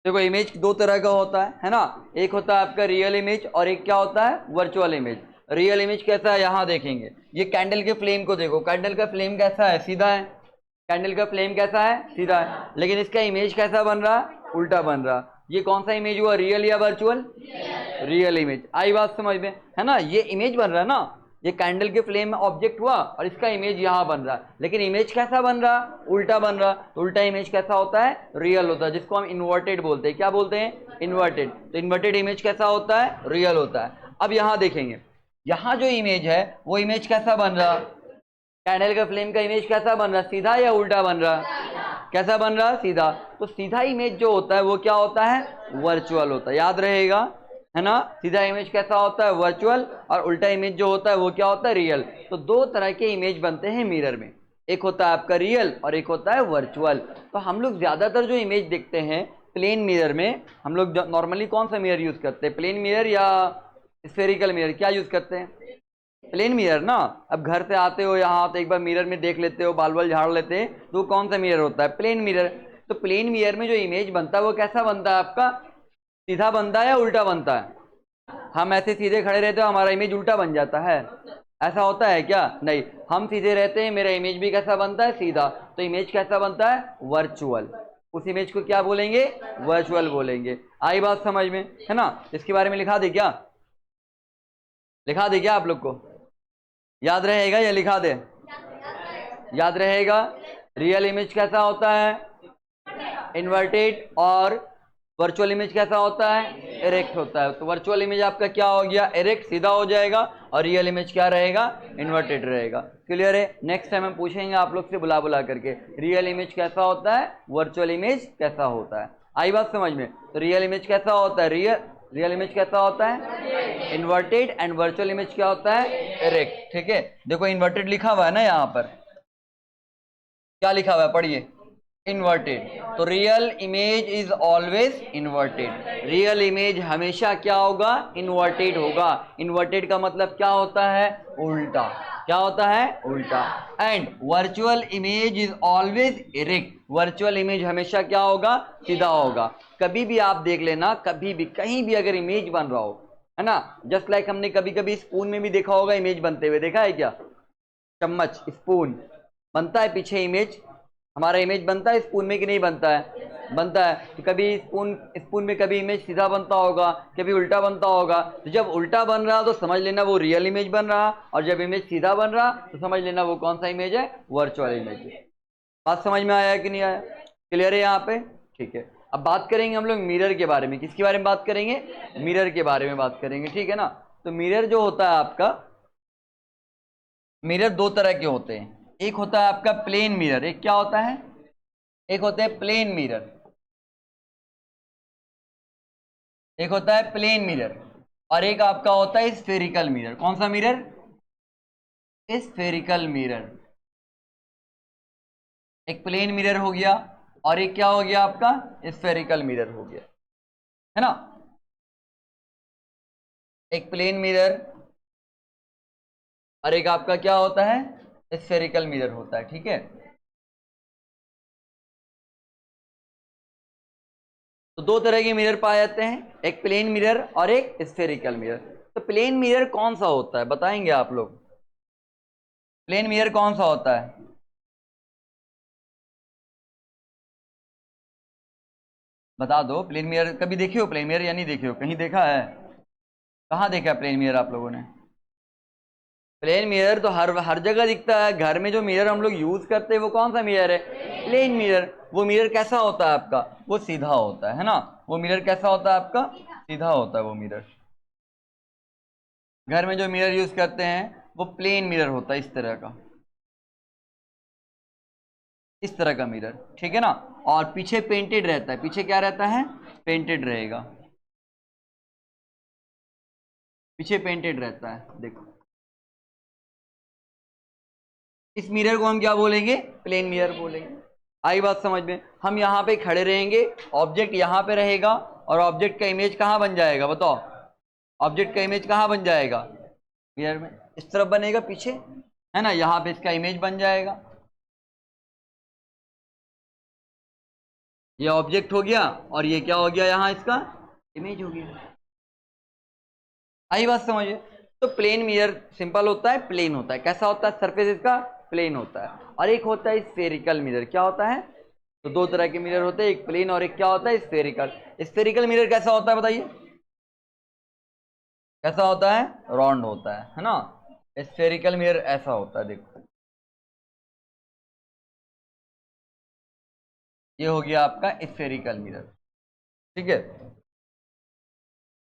देखो इमेज दो तरह का होता है ना, एक होता है आपका रियल इमेज और एक क्या होता है, वर्चुअल इमेज। रियल इमेज कैसा है यहाँ देखेंगे, ये कैंडल के फ्लेम को देखो, कैंडल का फ्लेम कैसा है, सीधा है। कैंडल का फ्लेम कैसा है, सीधा है, लेकिन इसका इमेज कैसा बन रहा, उल्टा बन रहा। ये कौन सा इमेज हुआ, रियल या वर्चुअल, रियल इमेज। आई बात समझ में, है ना, ये इमेज बन रहा है ना, ये कैंडल के फ्लेम में ऑब्जेक्ट हुआ और इसका इमेज यहाँ बन रहा है, लेकिन इमेज कैसा बन रहा, उल्टा बन रहा। तो उल्टा इमेज कैसा होता है, रियल होता है, जिसको हम इन्वर्टेड बोलते हैं। क्या बोलते हैं, इन्वर्टेड। तो इन्वर्टेड इमेज कैसा होता है, रियल होता है। अब यहाँ देखेंगे, यहाँ जो इमेज है वो इमेज कैसा बन रहा, कैंडल का फ्लेम का इमेज कैसा बन रहा, सीधा या उल्टा बन रहा, कैसा बन रहा, सीधा। तो सीधा इमेज जो होता है वो क्या होता है, वर्चुअल होता है, याद रहेगा, है ना। सीधा इमेज कैसा होता है, वर्चुअल, और उल्टा इमेज जो होता है वो क्या होता है, रियल। तो दो तरह के इमेज बनते हैं मिरर में, एक होता है आपका रियल और एक होता है वर्चुअल। तो हम लोग ज्यादातर जो इमेज देखते हैं प्लेन मिरर में, हम लोग नॉर्मली कौन सा मिरर यूज करते हैं, प्लेन मिरर या स्फेरिकल मिरर, क्या यूज करते हैं, प्लेन मिरर ना। अब घर से आते हो यहाँ तो एक बार मिरर में देख लेते हो, बाल बाल झाड़ लेते हैं, तो कौन सा मिरर होता है, प्लेन मिरर। तो प्लेन मिरर में जो इमेज बनता है वो कैसा बनता है आपका, सीधा बनता है या उल्टा बनता है। हम ऐसे सीधे खड़े रहते हो, हमारा इमेज उल्टा बन जाता है, ऐसा होता है क्या, नहीं। हम सीधे रहते हैं, मेरा इमेज भी कैसा बनता है, सीधा। तो इमेज कैसा बनता है, वर्चुअल। उस इमेज को क्या बोलेंगे, वर्चुअल बोलेंगे। आई बात समझ में, है ना। इसके बारे में लिखा दे क्या, लिखा दे क्या आप लोग को, याद रहेगा या लिखा दे, याद रहेगा। रियल इमेज कैसा होता है, इन्वर्टेड, और वर्चुअल इमेज कैसा होता है, इरेक्ट होता है। तो वर्चुअल इमेज आपका क्या हो गया, इरेक्ट, सीधा हो जाएगा, और रियल इमेज क्या रहेगा, इन्वर्टेड रहेगा। क्लियर है। नेक्स्ट टाइम हम पूछेंगे आप लोग से बुला बुला करके, रियल इमेज कैसा होता है, वर्चुअल इमेज कैसा होता है। आई बात समझ में। तो रियल इमेज कैसा होता है, रियल इमेज कैसा होता है, इन्वर्टेड, एंड वर्चुअल इमेज क्या होता है, इरेक्ट। ठीक है, देखो इन्वर्टेड लिखा हुआ है ना यहाँ पर, क्या लिखा हुआ है, पढ़िए, इन्वर्टेड। तो real image is always inverted, real image हमेशा क्या होगा, इन्वर्टेड होगा। इन्वर्टेड का मतलब क्या होता है, उल्टा, क्या होता है, उल्टा। And virtual image is always erect, virtual image हमेशा क्या होगा, सीधा होगा। कभी भी आप देख लेना, कभी भी कहीं भी अगर इमेज बन रहा हो, है ना, जस्ट लाइक हमने कभी कभी स्पून में भी देखा होगा इमेज बनते हुए, देखा है क्या, चम्मच, स्पून बनता है पीछे इमेज, हमारा इमेज बनता है स्पून में कि नहीं बनता है, बनता है। तो कभी स्पून में कभी इमेज सीधा बनता होगा, कभी उल्टा बनता होगा। तो जब उल्टा बन रहा तो समझ लेना वो रियल इमेज बन रहा, और जब इमेज सीधा बन रहा तो समझ लेना वो कौन सा इमेज है, वर्चुअल इमेज है। बात समझ में आया कि नहीं आया, क्लियर है यहाँ पे। ठीक है, अब बात करेंगे हम लोग मिरर के बारे में। किसके बारे में बात करेंगे, मिरर के बारे में बात करेंगे, ठीक है ना। तो मिरर जो होता है आपका, मिरर दो तरह के होते हैं, एक होता है आपका प्लेन मिरर, एक क्या होता है, एक होता है प्लेन मिरर, एक होता है प्लेन मिरर, और एक आपका होता है स्फेरिकल मिरर। कौन सा मिरर, स्फेरिकल मिरर। एक प्लेन मिरर हो गया और एक क्या हो गया आपका, स्फेरिकल मिरर हो गया, है ना। एक प्लेन मिरर और एक आपका क्या होता है, स्फेरिकल मिरर होता है, ठीक है। तो दो तरह के मिरर पाए जाते हैं, एक प्लेन मिरर और एक स्फेरिकल मिरर। तो प्लेन मिरर कौन सा होता है, बताएंगे आप लोग, प्लेन मिरर कौन सा होता है, बता दो। प्लेन मिरर कभी देखे हो, प्लेन मिरर या नहीं देखे हो, कहीं देखा है, कहाँ देखा है प्लेन मिरर आप लोगों ने। प्लेन मिरर तो हर जगह दिखता है। घर में जो मिरर हम लोग यूज करते हैं वो कौन सा मिरर है, प्लेन मिरर। वो मिरर कैसा होता है आपका, वो सीधा होता है ना। वो मिरर कैसा होता है आपका, सीधा होता है वो मिरर। घर में जो मिरर यूज करते हैं वो प्लेन मिरर होता है, इस तरह का, इस तरह का मिरर, ठीक है ना। और पीछे पेंटेड रहता है, पीछे क्या रहता है, पेंटेड रहेगा, पीछे पेंटेड रहता है, देखो। इस मिरर को हम क्या बोलेंगे, प्लेन मिरर बोलेंगे। आई बात समझ में। हम यहाँ पे खड़े रहेंगे, ऑब्जेक्ट यहाँ पे रहेगा, और ऑब्जेक्ट का इमेज कहाँ बन जाएगा, बताओ, ऑब्जेक्ट का इमेज कहाँ बन जाएगा, मिरर में, इस तरफ बनेगा पीछे, है ना, यहाँ पे इसका इमेज बन जाएगा। ये ऑब्जेक्ट हो गया और ये क्या हो गया, यहाँ इसका इमेज हो गया। आई बात समझिए। तो प्लेन मिरर सिंपल होता है, प्लेन होता है, कैसा होता है, सरफेस इसका प्लेन होता है। और एक होता है स्फेरिकल मिरर, क्या होता है, तो दो तरह के मिरर होते हैं, एक प्लेन और एक क्या होता है, स्फेरिकल। स्फेरिकल मिरर कैसा होता है बताइए, कैसा होता है, राउंड होता है ना। स्फेरिकल मिरर ऐसा होता है, देखो ये हो गया आपका स्फेरिकल मिरर, ठीक है।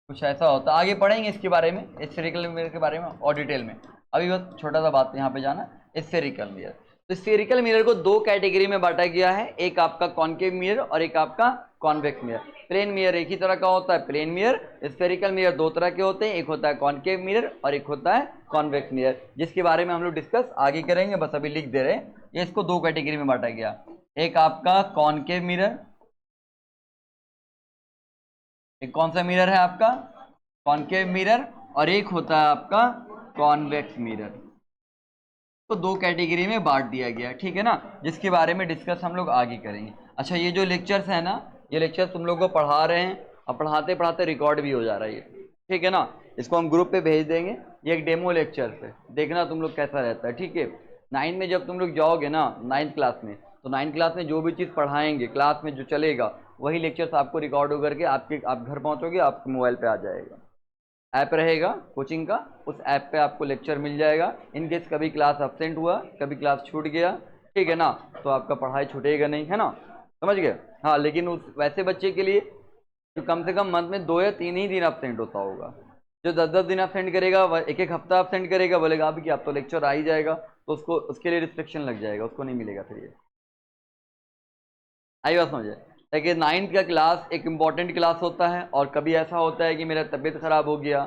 कुछ ऐसा होता है, आगे पढ़ेंगे इसके बारे में, स्फेरिकल मिरर के बारे में और डिटेल में। अभी बस छोटा सा बात यहाँ पे जाना, स्फेरिकल मिरर। तो स्फेरिकल मिरर को दो कैटेगरी में बांटा गया है, एक आपका कॉनकेव मिरर और एक आपका कॉन्वेक्स मिरर। प्लेन मिरर एक ही तरह का होता है, प्लेन मिरर। स्फेरिकल मिरर दो तरह के होते हैं, एक होता है कॉनकेव मिरर और एक होता है कॉन्वेक्स मिरर, जिसके बारे में हम लोग डिस्कस आगे करेंगे, बस अभी लिख दे रहे हैं। ये इसको दो कैटेगरी में बांटा गया, एक आपका कॉनकेव मिरर, एक कौन सा मिरर है आपका, कॉनकेव मिरर, और एक होता है आपका कॉन्वेक्स मिरर। तो दो कैटेगरी में बांट दिया गया, ठीक है ना, जिसके बारे में डिस्कस हम लोग आगे करेंगे। अच्छा, ये जो लेक्चर्स है ना, ये लेक्चर तुम लोग को पढ़ा रहे हैं और पढ़ाते पढ़ाते रिकॉर्ड भी हो जा रहा है, ठीक है ना। इसको हम ग्रुप पे भेज देंगे, ये एक डेमो लेक्चर है, देखना तुम लोग कैसा रहता है, ठीक है। 9 में जब तुम लोग जाओगे ना 9th क्लास में, तो 9th क्लास में जो भी चीज़ पढ़ाएंगे क्लास में जो चलेगा, वही लेक्चर्स आपको रिकॉर्ड होकर के आप घर पहुँचोगे, आपके मोबाइल पर आ जाएगा। ऐप रहेगा कोचिंग का, उस ऐप पे आपको लेक्चर मिल जाएगा। इन केस कभी क्लास अब्सेंट हुआ, कभी क्लास छूट गया, ठीक है ना, तो आपका पढ़ाई छूटेगा नहीं, है ना, समझ गए। हाँ, लेकिन उस वैसे बच्चे के लिए जो कम से कम मंथ में 2 या 3 ही दिन अब्सेंट होता होगा, जो 10-10 दिन अब्सेंट करेगा, एक एक हफ्ता अब्सेंट करेगा, बोलेगा अभी कि आप तो लेक्चर आ ही जाएगा, तो उसको उसके लिए रिस्ट्रिक्शन लग जाएगा, उसको नहीं मिलेगा फिर। ये आई बात समझे। देखिए 9th का क्लास एक इम्पॉर्टेंट क्लास होता है, और कभी ऐसा होता है कि मेरा तबीयत खराब हो गया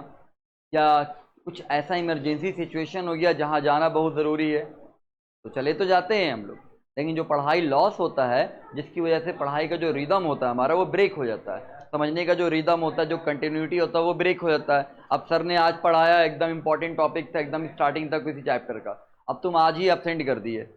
या कुछ ऐसा इमरजेंसी सिचुएशन हो गया जहाँ जाना बहुत ज़रूरी है, तो चले तो जाते हैं हम लोग, लेकिन जो पढ़ाई लॉस होता है, जिसकी वजह से पढ़ाई का जो रिदम होता है हमारा वो ब्रेक हो जाता है, समझने का जो रिदम होता है, जो कंटिन्यूटी होता है, वो ब्रेक हो जाता है। अब सर ने आज पढ़ाया एकदम इंपॉर्टेंट टॉपिक था, एकदम स्टार्टिंग तक किसी चैप्टर का, अब तुम आज ही अब्सेंट कर दिए,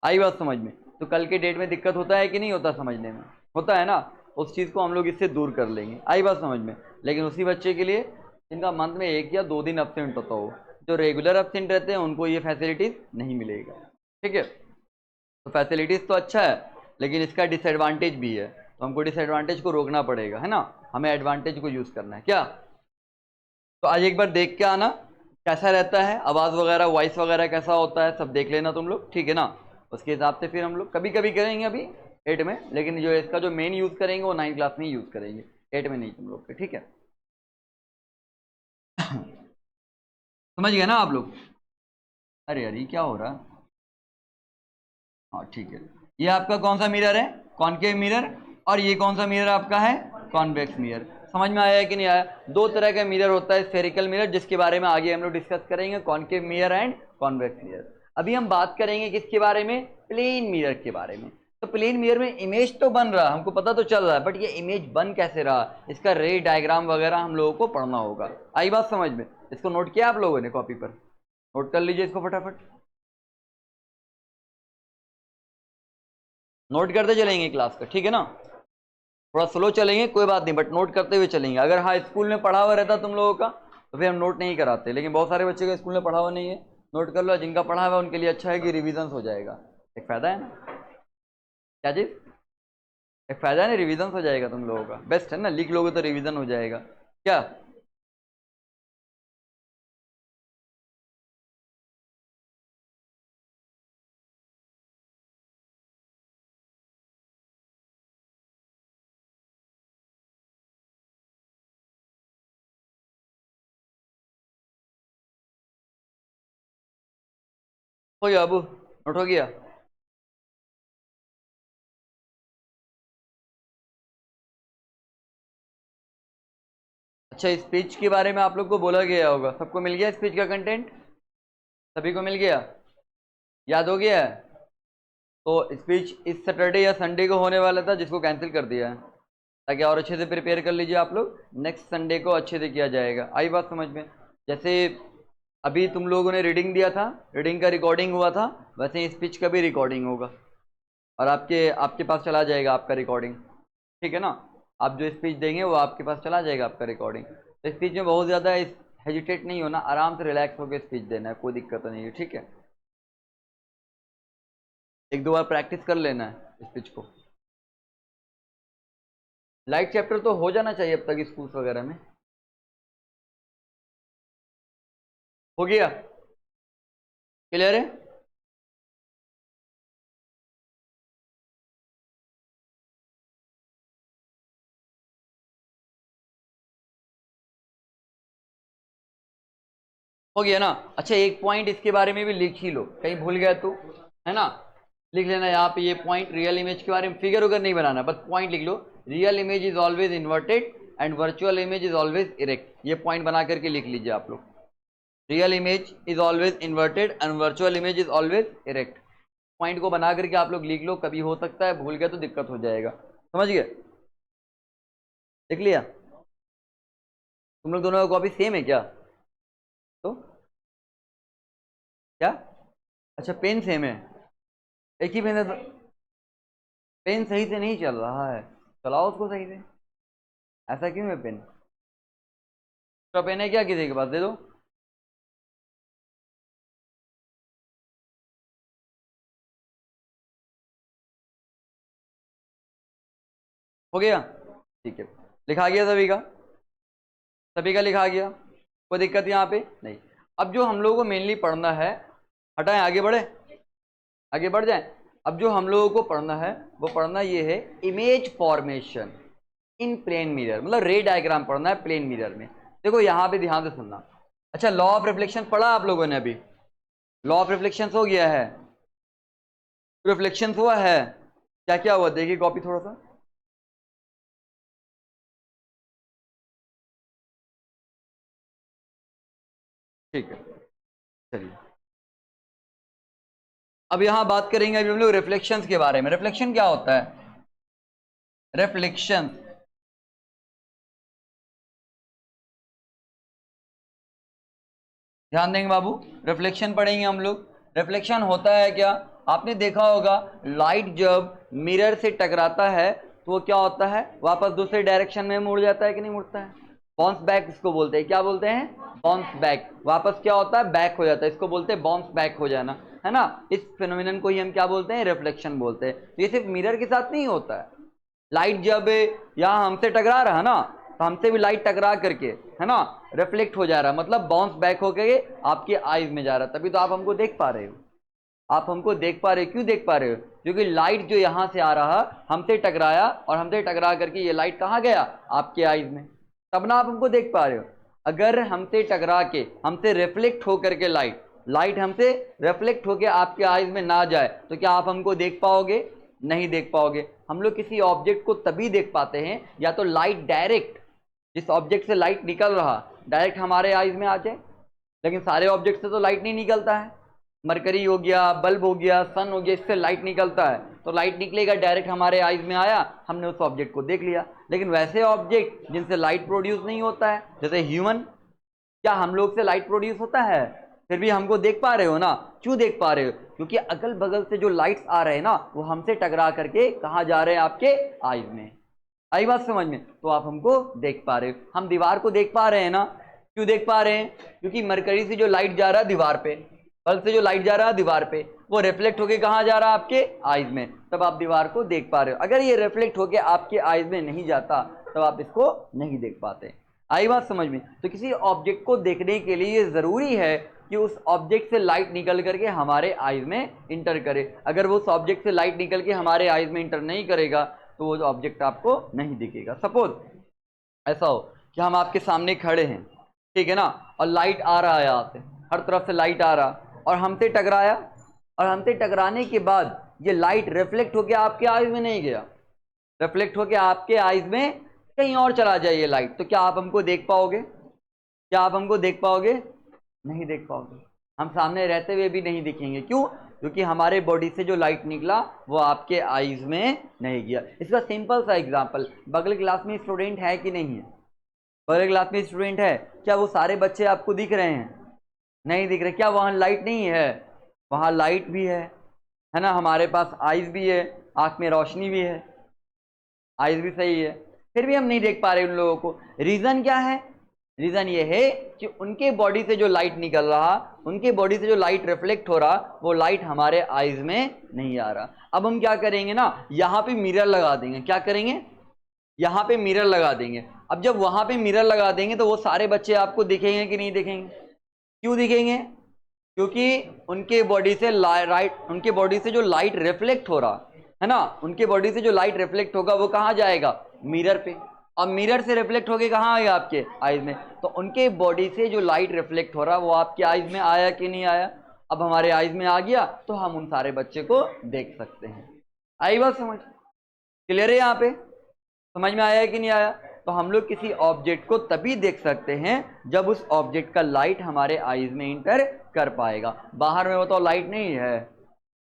आई बात समझ में, तो कल के डेट में दिक्कत होता है कि नहीं होता, समझने में होता है ना। उस चीज़ को हम लोग इससे दूर कर लेंगे, आई बात समझ में। लेकिन उसी बच्चे के लिए जिनका मंथ में 1 या 2 दिन अब्सेंट होता हो, जो रेगुलर अब्सेंट रहते हैं, उनको ये फैसिलिटीज़ नहीं मिलेगा, ठीक है। तो फैसिलिटीज़ तो अच्छा है, लेकिन इसका डिसएडवांटेज भी है, तो हमको डिसएडवांटेज को रोकना पड़ेगा, है ना, हमें एडवांटेज को यूज़ करना है क्या। तो आज एक बार देख के आना कैसा रहता है, आवाज़ वगैरह, वॉइस वगैरह कैसा होता है, सब देख लेना तुम लोग, ठीक है ना। उसके हिसाब से फिर हम लोग कभी कभी करेंगे अभी 8 में, लेकिन जो इसका जो मेन यूज़ करेंगे वो 9th क्लास में ही यूज़ करेंगे, 8 में नहीं तुम लोग के, ठीक है। समझ गए ना आप लोग। अरे अरे क्या हो रहा है, हाँ ठीक है। ये आपका कौन सा मिरर है, कॉनकेव मिरर, और ये कौन सा मिरर आपका है, कॉन्वेक्स मिरर। समझ में आया कि नहीं आया। दो तरह का मिरर होता है, स्फेरिकल मिरर, जिसके बारे में आगे हम लोग डिस्कस करेंगे, concave mirror and convex mirror. अभी हम बात करेंगे किसके बारे में, प्लेन मिरर के बारे में। तो प्लेन मिरर में इमेज तो बन रहा है, हमको पता तो चल रहा है, बट ये इमेज बन कैसे रहा, इसका रे डायग्राम वगैरह हम लोगों को पढ़ना होगा। आई बात समझ में। इसको नोट किया आप लोगों ने कॉपी पर, नोट कर लीजिए इसको फटाफट, नोट करते चलेंगे क्लास का, ठीक है ना। थोड़ा स्लो चलेंगे कोई बात नहीं, बट नोट करते हुए चलेंगे। अगर हाँ स्कूल में पढ़ा हुआ रहता तुम लोगों का, तो फिर हम नोट नहीं कराते, लेकिन बहुत सारे बच्चे का स्कूल में पढ़ा हुआ नहीं है, नोट कर लो। जिनका पढ़ा हुआ उनके लिए अच्छा है कि रिविजन हो जाएगा, एक फ़ायदा है ना, क्या चीज़, एक फ़ायदा है ना, रिविजन हो जाएगा तुम लोगों का, बेस्ट है ना, लिख लोगे तो रिविजन हो जाएगा क्या। हो गया अबू, नोट हो गया। अच्छा, स्पीच के बारे में आप लोग को बोला गया होगा, सबको मिल गया स्पीच का कंटेंट, सभी को मिल गया, याद हो गया है। तो स्पीच इस सैटरडे या संडे को होने वाला था, जिसको कैंसिल कर दिया है, ताकि और अच्छे से प्रिपेयर कर लीजिए आप लोग, नेक्स्ट संडे को अच्छे से किया जाएगा। आई बात समझ में। जैसे अभी तुम लोगों ने रीडिंग दिया था, रीडिंग का रिकॉर्डिंग हुआ था, वैसे ही स्पीच का भी रिकॉर्डिंग होगा, और आपके आपके पास चला जाएगा आपका रिकॉर्डिंग, ठीक है ना। आप जो स्पीच देंगे वो आपके पास चला जाएगा आपका रिकॉर्डिंग। तो स्पीच में बहुत ज़्यादा हेजिटेट नहीं होना, आराम से रिलैक्स होकर स्पीच देना है, कोई दिक्कत नहीं है, ठीक है। एक दो बार प्रैक्टिस कर लेना है स्पीच को। लाइट चैप्टर तो हो जाना चाहिए अब तक स्कूल्स वगैरह में। हो गया? क्लियर है? हो गया ना। अच्छा, एक पॉइंट इसके बारे में भी लिख ही लो, कहीं भूल गया तो, है ना। लिख लेना यहाँ पे ये पॉइंट, रियल इमेज के बारे में फिगर वगैरह नहीं बनाना, बस पॉइंट लिख लो। Real image is always inverted and virtual image is always erect. ये पॉइंट बना करके लिख लीजिए आप लोग। Real image is always inverted and virtual image is always erect. Point को बना करके आप लोग लिख लो, कभी हो सकता है भूल गया तो दिक्कत हो जाएगा। समझ गए? लिख लिया? तुम लोग दोनों का कॉपी सेम है क्या? तो क्या? अच्छा, पेन सेम है, एक ही पेन है तो पेन सही से नहीं चल रहा है, चलाओ उसको सही से। ऐसा क्यों है पेन? तो पेन है क्या किसी के पास? दे दो। हो गया? ठीक है, लिखा गया सभी का? सभी का लिखा गया, कोई दिक्कत यहाँ पे नहीं। अब जो हम लोगों को मेनली पढ़ना है, हटाएं आगे बढ़े, आगे बढ़ जाएं। अब जो हम लोगों को पढ़ना है वो पढ़ना ये है image formation in plane mirror, मतलब रे डायग्राम पढ़ना है प्लेन मिरर में। देखो यहाँ पे ध्यान से सुनना। अच्छा, लॉ ऑफ रिफ्लेक्शन पढ़ा आप लोगों ने अभी? लॉ ऑफ रिफ्लेक्शन हो गया है? रिफ्लेक्शन हुआ है? क्या क्या हुआ देखिए कॉपी थोड़ा सा। ठीक है, चलिए अब यहां बात करेंगे अभी हम लोग रिफ्लेक्शंस के बारे में। रिफ्लेक्शन क्या होता है? रिफ्लेक्शन, ध्यान देंगे बाबू, रिफ्लेक्शन पढ़ेंगे हम लोग। रिफ्लेक्शन होता है क्या? आपने देखा होगा लाइट जब मिरर से टकराता है तो वो क्या होता है, वापस दूसरे डायरेक्शन में मुड़ जाता है कि नहीं मुड़ता है? बाउंस बैक इसको बोलते हैं, क्या बोलते हैं? Bounce back. वापस क्या होता है? बैक हो जाता है, इसको बोलते हैं बाउंस बैक हो जाना, है ना। इस फिनोमिनन को ही हम क्या बोलते हैं? रिफ्लेक्शन बोलते हैं। तो ये सिर्फ मिरर के साथ नहीं होता है। लाइट जब यहाँ हमसे टकरा रहा है ना, तो हमसे भी लाइट टकरा करके, है ना, रिफ्लेक्ट हो जा रहा है, मतलब बाउंस बैक होकर आपके आईज में जा रहा है, तभी तो आप हमको देख पा रहे हो। आप हमको देख पा रहे हो, क्यों देख पा रहे हो? क्योंकि लाइट जो यहां से आ रहा हमसे टकराया और हमसे टकरा करके ये लाइट कहाँ गया? आपके आईज में, तब ना आप हमको देख पा रहे हो। अगर हमसे टकरा के हमसे रिफ्लेक्ट होकर के लाइट हमसे रिफ्लेक्ट होकर आपके आईज में ना जाए तो क्या आप हमको देख पाओगे? नहीं देख पाओगे। हम लोग किसी ऑब्जेक्ट को तभी देख पाते हैं या तो लाइट डायरेक्ट, जिस ऑब्जेक्ट से लाइट निकल रहा डायरेक्ट हमारे आईज में आ जाए, लेकिन सारे ऑब्जेक्ट से तो लाइट नहीं निकलता है। मरकरी हो गया, बल्ब हो गया, सन हो गया, इससे लाइट निकलता है, तो लाइट निकलेगा डायरेक्ट हमारे आईज में आया, हमने उस ऑब्जेक्ट को देख लिया। लेकिन वैसे ऑब्जेक्ट जिनसे लाइट प्रोड्यूस नहीं होता है, जैसे ह्यूमन, क्या हम लोग से लाइट प्रोड्यूस होता है? फिर भी हमको देख पा रहे हो ना। क्यों देख पा रहे हो? क्योंकि अगल बगल से जो लाइट्स आ रहे हैं ना, वो हमसे टकरा करके कहाँ जा रहे हैं? आपके आईज में। आई बात समझ में? तो आप हमको देख पा रहे हो। हम दीवार को देख पा रहे हैं ना। क्यों देख पा रहे हैं? क्योंकि मरकरी से जो लाइट जा रहा है दीवार पे, बल्ब से जो लाइट जा रहा है दीवार पे, वो रिफ्लेक्ट होके कहाँ जा रहा है? आपके आईज में, तब आप दीवार को देख पा रहे हो। अगर ये रिफ्लेक्ट होके आपके आईज में नहीं जाता तब आप इसको नहीं देख पाते। आई बात समझ में? तो किसी ऑब्जेक्ट को देखने के लिए ये जरूरी है कि उस ऑब्जेक्ट से लाइट निकल करके हमारे आईज में इंटर करे। अगर वो उस ऑब्जेक्ट से लाइट निकल के हमारे आईज में इंटर नहीं करेगा तो वो ऑब्जेक्ट आपको नहीं दिखेगा। सपोज ऐसा हो कि हम आपके सामने खड़े हैं, ठीक है ना, और लाइट आ रहा है यहाँ से, हर तरफ से लाइट आ रहा, और हमसे टकराया, और हमसे टकराने के बाद ये लाइट रिफ्लेक्ट होके आपके आईज में नहीं गया, रिफ्लेक्ट होके आपके आईज में कहीं और चला जाए ये लाइट, तो क्या आप हमको देख पाओगे? क्या आप हमको देख पाओगे? नहीं देख पाओगे। हम सामने रहते हुए भी नहीं दिखेंगे। क्यों? क्योंकि हमारे बॉडी से जो लाइट निकला वो आपके आईज में नहीं गया। इसका सिंपल सा एग्जांपल, बगल क्लास में स्टूडेंट है कि नहीं है? बगल क्लास में स्टूडेंट है, क्या वो सारे बच्चे आपको दिख रहे हैं? नहीं दिख रहे। क्या वहाँ लाइट नहीं है? वहाँ लाइट भी है ना। हमारे पास आईज भी है, आंख में रोशनी भी है। आइज भी सही है, फिर भी हम नहीं देख पा रहे उन लोगों को। रीजन क्या है? रीजन ये है कि उनके बॉडी से जो लाइट निकल रहा, उनके बॉडी से जो लाइट रिफ्लेक्ट हो रहा, वो लाइट हमारे आइज में नहीं आ रहा। अब हम क्या करेंगे ना, यहाँ पे मिरर लगा देंगे। क्या करेंगे? यहाँ पे मिरर लगा देंगे। अब जब वहां पे मिरर लगा देंगे तो वो सारे बच्चे आपको दिखेंगे कि नहीं दिखेंगे? क्यों दिखेंगे? क्योंकि उनके बॉडी से उनके बॉडी से जो लाइट रिफ्लेक्ट हो रहा है ना, उनके बॉडी से जो लाइट रिफ्लेक्ट होगा वो कहाँ जाएगा? मिरर पे। और मिरर से रिफ्लेक्ट होके कहाँ आएगा? आपके आइज में। तो उनके बॉडी से जो लाइट रिफ्लेक्ट हो रहा वो आपके आइज में आया कि नहीं आया? अब हमारे आइज में आ गया तो हम उन सारे बच्चे को देख सकते हैं। आई बात समझ? क्लियर है? यहाँ पे समझ में आया कि नहीं आया? तो हम लोग किसी ऑब्जेक्ट को तभी देख सकते हैं जब उस ऑब्जेक्ट का लाइट हमारे आईज में इंटर कर पाएगा। बाहर में वो तो लाइट नहीं है,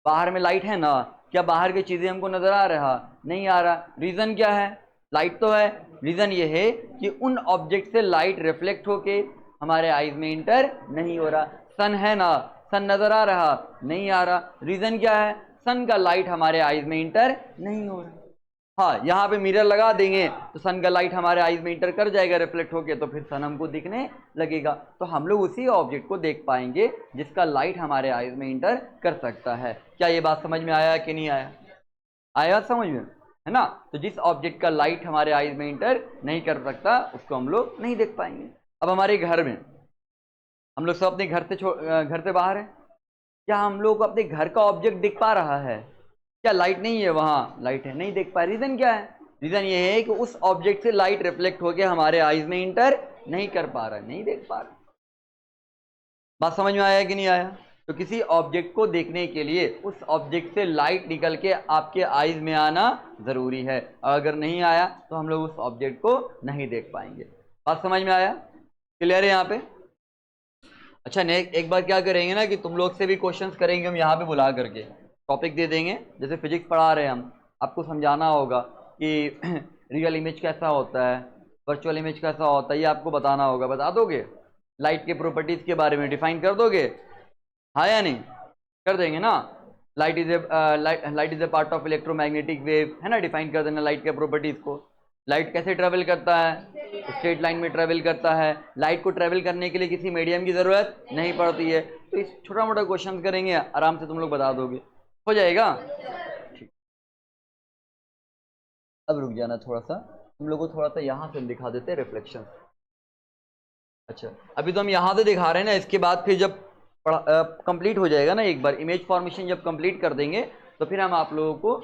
बाहर में लाइट है ना, क्या बाहर की चीजें हमको नजर आ रहा? नहीं आ रहा। रीजन क्या है? लाइट तो है। रीजन ये है कि उन ऑब्जेक्ट से लाइट रिफ्लेक्ट होके हमारे आईज में इंटर नहीं हो रहा। सन है ना, सन नजर आ रहा? नहीं आ रहा। रीजन क्या है? सन का लाइट हमारे आईज में इंटर नहीं हो रहा। हाँ, यहाँ पे मिरर लगा देंगे तो सन का लाइट हमारे आईज में इंटर कर जाएगा रिफ्लेक्ट होके, तो फिर सन हमको दिखने लगेगा। तो हम लोग उसी ऑब्जेक्ट को देख पाएंगे जिसका लाइट हमारे आईज में इंटर कर सकता है। क्या ये बात समझ में आया कि नहीं आया? आया समझ में, है ना? तो जिस ऑब्जेक्ट का लाइट हमारे आईज में इंटर नहीं कर सकता उसको हम लोग नहीं देख पाएंगे। अब हमारे घर में हम लोग सब अपने घर से बाहर है, क्या हम लोग अपने घर का ऑब्जेक्ट दिख पा रहा है? क्या लाइट नहीं है? वहां लाइट है, नहीं देख पाए। रीजन क्या है? रीजन ये है कि उस ऑब्जेक्ट से लाइट रिफ्लेक्ट होकर हमारे आईज में इंटर नहीं कर पा रहा, नहीं देख पा रहा। बात समझ में आया कि नहीं आया? तो किसी ऑब्जेक्ट को देखने के लिए उस ऑब्जेक्ट से लाइट निकल के आपके आईज में आना जरूरी है। अगर नहीं आया तो हम लोग उस ऑब्जेक्ट को नहीं देख पाएंगे। बात समझ में आया? क्लियर है यहाँ पे? अच्छा, एक बार क्या करेंगे ना कि तुम लोग से भी क्वेश्चंस करेंगे हम यहाँ पे बुला करके, टॉपिक दे देंगे। जैसे फिजिक्स पढ़ा रहे हैं हम, आपको समझाना होगा कि रियल इमेज कैसा होता है, वर्चुअल इमेज कैसा होता है, ये आपको बताना होगा। बता दोगे? लाइट के प्रॉपर्टीज के बारे में डिफाइन कर दोगे? हाँ या नहीं? कर देंगे ना? Light is a part of electromagnetic wave, है ना? डिफाइन कर देना लाइट के प्रॉपर्टीज को। लाइट कैसे ट्रेवल करता है? स्ट्रेट लाइन में ट्रेवल करता है। लाइट को ट्रेवल करने के लिए किसी मीडियम की जरूरत नहीं पड़ती है। तो इस छोटा मोटा क्वेश्चन करेंगे, आराम से तुम लोग बता दोगे, हो जाएगा। ठीक, अब रुक जाना थोड़ा सा, तुम लोग को थोड़ा सा यहाँ से दिखा देते हैं रिफ्लेक्शन। अच्छा, अभी तो हम यहाँ से दिखा रहे हैं ना, इसके बाद फिर जब कंप्लीट हो जाएगा ना, एक बार इमेज फॉर्मेशन जब कंप्लीट कर देंगे तो फिर हम आप लोगों को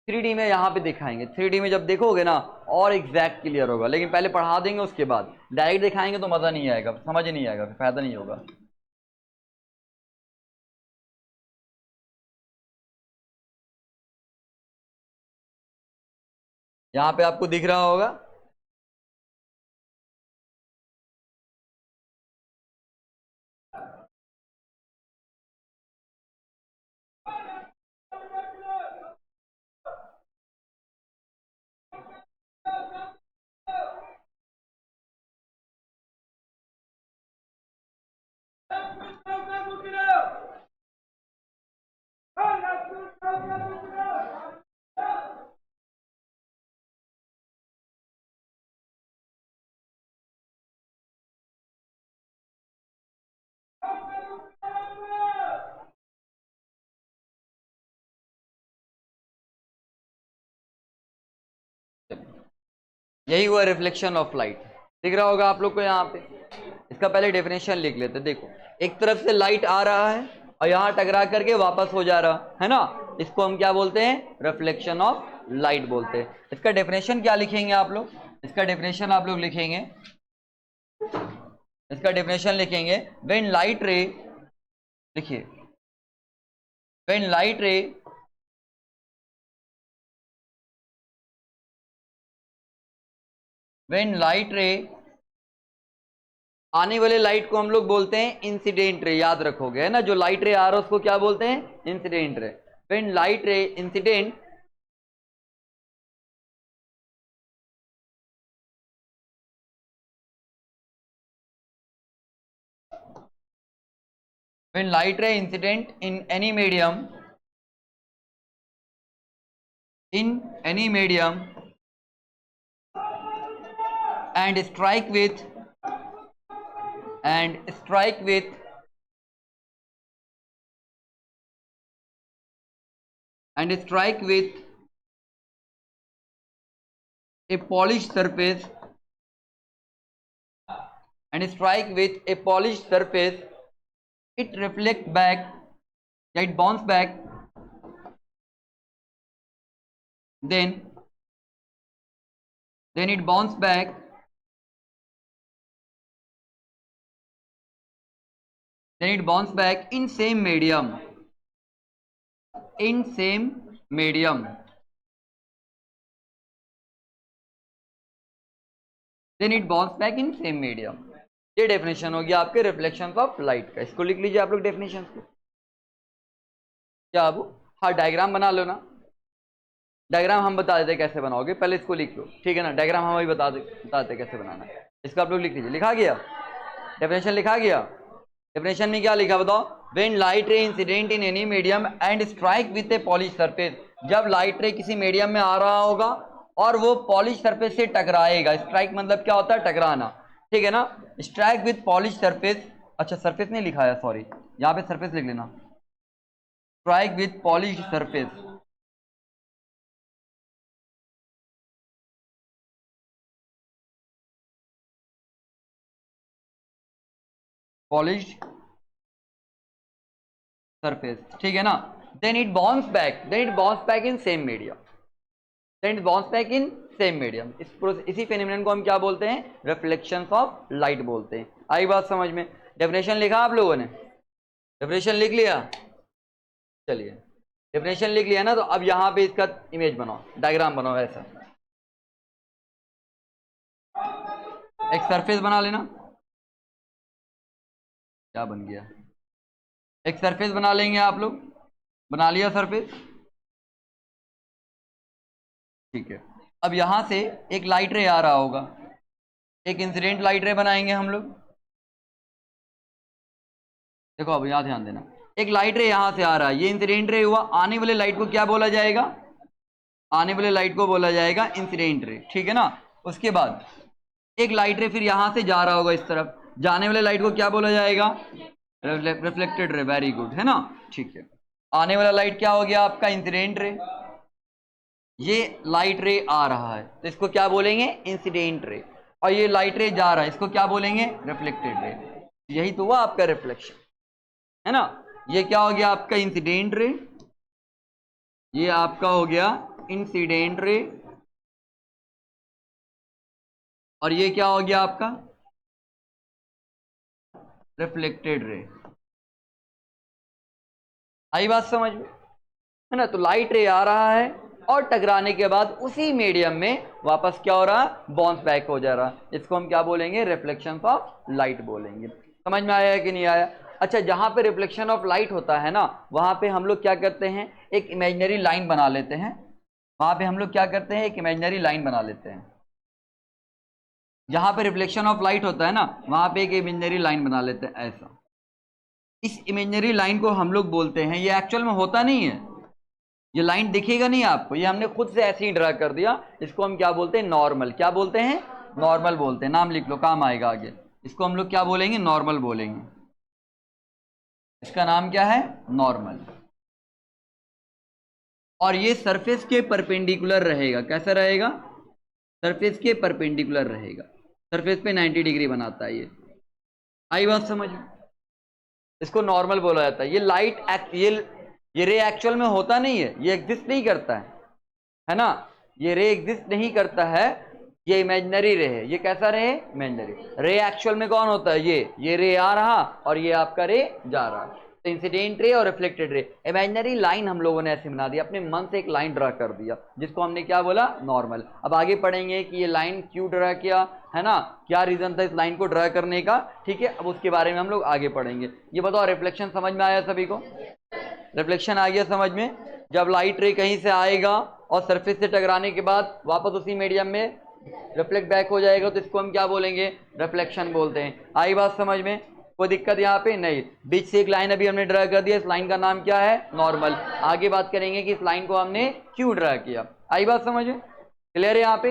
3D में यहाँ पे दिखाएंगे। 3D में जब देखोगे ना और एग्जैक्ट क्लियर होगा, लेकिन पहले पढ़ा देंगे, उसके बाद डायरेक्ट दिखाएंगे तो मज़ा नहीं आएगा, समझ नहीं आएगा, फिर फायदा नहीं होगा। यहाँ पे आपको दिख रहा होगा। यही हुआ रिफ्लेक्शन ऑफ लाइट। दिख रहा होगा आप लोग को यहाँ पे। इसका पहले डेफिनेशन लिख लेते। देखो, एक तरफ से लाइट आ रहा है और यहाँ टकरा करके वापस हो जा रहा है ना, इसको हम क्या बोलते हैं? रिफ्लेक्शन ऑफ लाइट बोलते हैं। इसका डेफिनेशन क्या लिखेंगे आप लोग? इसका डेफिनेशन आप लोग लिखेंगे, इसका डेफिनेशन लिखेंगे, व्हेन लाइट रे, लिखिए, व्हेन लाइट रे व्हेन लाइट रे, आने वाले लाइट को हम लोग बोलते हैं इंसिडेंट रे, याद रखोगे, है ना? जो लाइट रे आ रहा है उसको क्या बोलते हैं? Incident ray. When light ray incident when light ray incident in any medium and strike with a polished surface it reflects back, it bounce back, then it bounce back in same medium, then it bounce back in same medium. ये definition हो गया आपके reflection of light का। इसको लिख लीजिए आप लोग डेफिनेशन को। क्या अब हाँ डायग्राम बना लो ना, डायग्राम हम बता देते कैसे बनाओगे, पहले इसको लिख लो, ठीक है ना। डायग्राम हम अभी बता देते कैसे बनाना है। इसको आप लोग लिख लीजिए। लिखा गया डेफिनेशन? लिखा गया। डेफिनेशन में क्या लिखा बताओ? When light ray incident in any medium and strike with A polish surface, जब लाइट रे किसी मीडियम में आ रहा होगा और वो पॉलिश सरफेस से टकराएगा। स्ट्राइक मतलब क्या होता है? टकराना, ठीक है ना। स्ट्राइक विथ पॉलिश सरफेस, अच्छा सरफेस नहीं लिखा है, सॉरी, यहाँ पे सरफेस लिख लेना। Strike with polish surface, polish surface, ठीक है ना। Then it bounce back in same medium, इसी फेनोमेनन को हम क्या बोलते हैं? रिफ्लेक्शंस ऑफ लाइट बोलते हैं। आई बात समझ में? डेफिनेशन लिखा आप लोगों ने? डेफिनेशन लिख लिया? चलिए डेफिनेशन लिख लिया ना, तो अब यहां पे इसका इमेज बनाओ, डायग्राम बनाओ। ऐसा एक सरफेस बना लेना। क्या बन गया? एक सरफेस बना लेंगे आप लोग। बना लिया सरफेस, ठीक है। अब यहां से एक लाइट रे आ रहा होगा, एक इंसिडेंट लाइट रे बनाएंगे हम लोग। देखो अब यहां ध्यान देना, एक लाइट रे यहां से आ रहा है, ये इंसिडेंट रे हुआ। आने वाले लाइट को क्या बोला जाएगा? आने वाले लाइट को बोला जाएगा इंसिडेंट रे, ठीक है ना। उसके बाद एक लाइट रे फिर यहां से जा रहा होगा इस तरफ, जाने वाले लाइट को क्या बोला जाएगा? रिफ्लेक्टेड रे, वेरी गुड, है ना, ठीक है। आने वाला लाइट क्या हो गया आपका? Incident ray. ये लाइट रे आ रहा है तो इसको क्या बोलेंगे? Incident ray. और ये लाइट रे जा रहा है, इसको क्या बोलेंगे? Reflected ray. यही तो हुआ आपका रिफ्लेक्शन, है ना। ये क्या हो गया आपका? Incident ray. ये आपका हो गया इंसिडेंट रे, और ये क्या हो गया आपका? Reflected ray. आई बात समझ में, है ना। तो लाइट रे आ रहा है और टकराने के बाद उसी मीडियम में वापस क्या हो रहा? बाउंस बैक हो जा रहा। इसको हम क्या बोलेंगे? रिफ्लेक्शन ऑफ लाइट बोलेंगे। समझ में आया कि नहीं आया? अच्छा, जहां पे रिफ्लेक्शन ऑफ लाइट होता है ना, वहां पे हम लोग क्या करते हैं? एक इमेजिनरी लाइन बना लेते हैं। वहां पे हम लोग क्या करते हैं? एक इमेजिनरी लाइन बना लेते हैं। जहां पे रिफ्लेक्शन ऑफ लाइट होता है ना, वहां पे एक इमेजिनरी लाइन बना लेते हैं ऐसा। इस इमेजिनरी लाइन को हम लोग बोलते हैं, ये एक्चुअल में होता नहीं है, ये लाइन दिखेगा नहीं आपको, ये हमने खुद से ऐसे ही ड्रा कर दिया। इसको हम क्या बोलते हैं? नॉर्मल। क्या बोलते हैं? नॉर्मल बोलते हैं। नाम लिख लो, काम आएगा आगे। इसको हम लोग क्या बोलेंगे? नॉर्मल बोलेंगे। इसका नाम क्या है? नॉर्मल। और ये सरफेस के परपेंडिकुलर रहेगा। कैसा रहेगा? सरफेस के परपेंडिकुलर रहेगा। सरफेस पे 90 डिग्री बनाता है ये। आई बात समझ में? इसको नॉर्मल बोला जाता है। ये लाइट ये रे एक्चुअल में होता नहीं है, ये एग्जिस्ट नहीं करता है ना। ये रे एग्जिस्ट नहीं करता है, ये इमेजिनरी रे है। ये कैसा रे है? इमेजिनरी रे। एक्चुअल में कौन होता है? ये रे आ रहा और ये आपका रे जा रहा। तो इंसिडेंट रे और रिफ्लेक्टेड रे। इमेजिनरी लाइन हम लोगों ने ऐसे बना दिया, अपने मन से एक लाइन ड्रा कर दिया, जिसको हमने क्या बोला? नॉर्मल। अब आगे पढ़ेंगे कि ये लाइन क्यों ड्रा किया, है ना, क्या रीजन था इस लाइन को ड्रा करने का, ठीक है। अब उसके बारे में हम लोग आगे पढ़ेंगे। ये बताओ, रिफ्लेक्शन समझ में आया सभी को? रिफ्लेक्शन आ गया समझ में? जब लाइट रे कहीं से आएगा और सरफेस से टकराने के बाद वापस उसी मीडियम में रिफ्लेक्ट बैक हो जाएगा, तो इसको हम क्या बोलेंगे? रिफ्लेक्शन बोलते हैं। आई बात समझ में? कोई दिक्कत यहाँ पे नहीं। बीच से एक लाइन अभी हमने ड्रा कर दिया, इस लाइन का नाम क्या है? नॉर्मल। आगे बात करेंगे कि इस लाइन को हमने क्यों ड्रा किया। आई बात समझ में? क्लियर है यहाँ पे?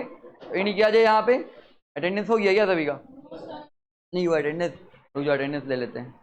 नहीं किया जाए यहाँ पे? अटेंडेंस हो गया क्या सभी का? नहीं हुआ अटेंडेंस? रुक जाओ अटेंडेंस ले लेते हैं।